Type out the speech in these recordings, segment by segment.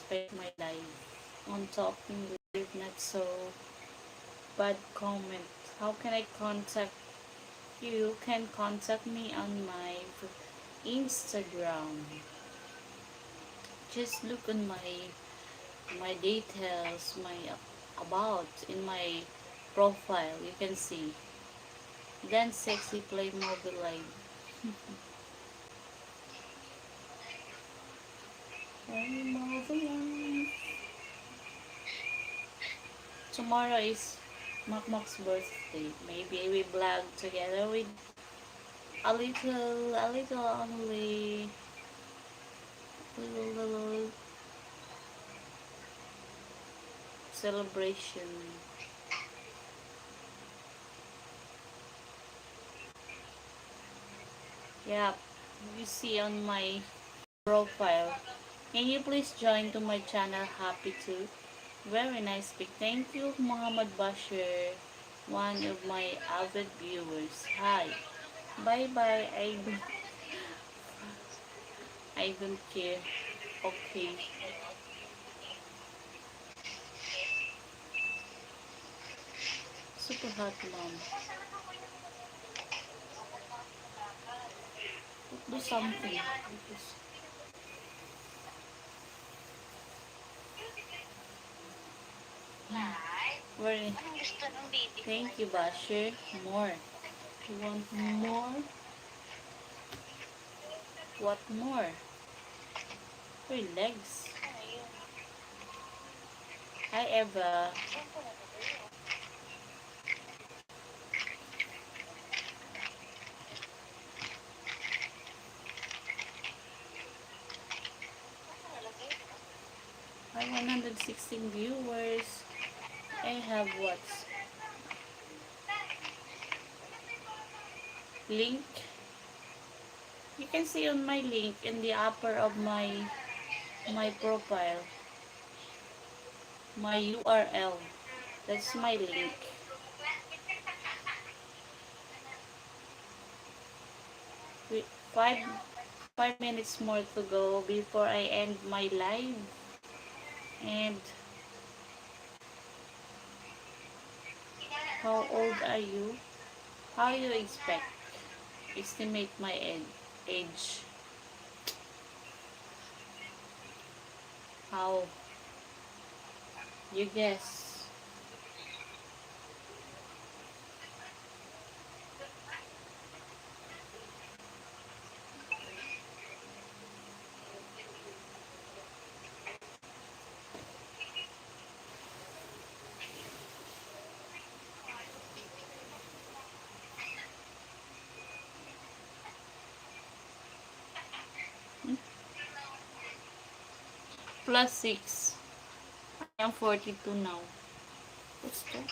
expect my life on talking live, not so bad comment. How can I contact you? You can contact me on my Instagram. Just look on my details, my about in my profile. You can see. Then sexy play mobile line. Play mobile line. Tomorrow is Makmak's birthday. Maybe we vlog together with a little only, little celebration. Yeah, you see on my profile. Can you please join to my channel Happy too? Very nice pic. Thank you, Muhammad Bashir, one of my avid viewers. Hi. Bye bye. I don't care. Okay. Super hot mom. Do something. Very. Thank you, Bashir. More. You want more? What more? Your legs. Hi, Eva. 116 viewers. I have what? Link. You can see on my link in the upper of my profile. My URL. That's my link. Wait, 5 minutes more to go before I end my live. And how old are you? How you expect? Estimate my age. How? You guess. Plus 6. I am 42 now. What's that?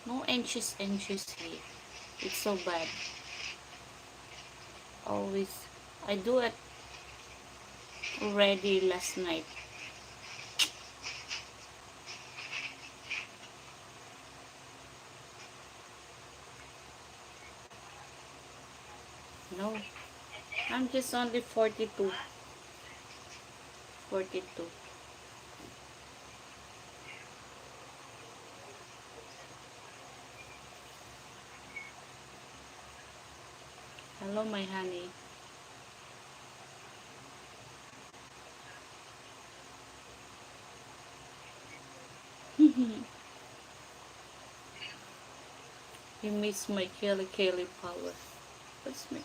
No anxious here. It's so bad. Always. I do it already last night. No. I'm just only 42. 42. Hello, my honey. You miss my Kelly power. What's me?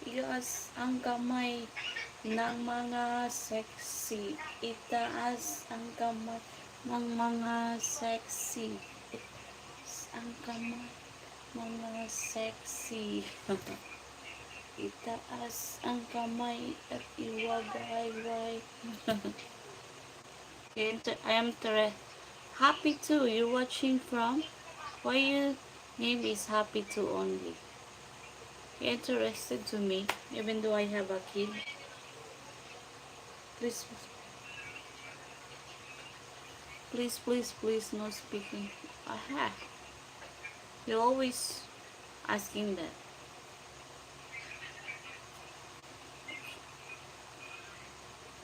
Itaas ang kamay ng mga sexy. Itaas ang kamay ng mga sexy. Itaas ang kamay ng mga sexy. Itaas ang kamay at iwagayway. I am Happy too. You're watching from? Why your name is Happy too only? You're interested to me, even though I have a kid. Please, please, no speaking. Aha. You're always asking that.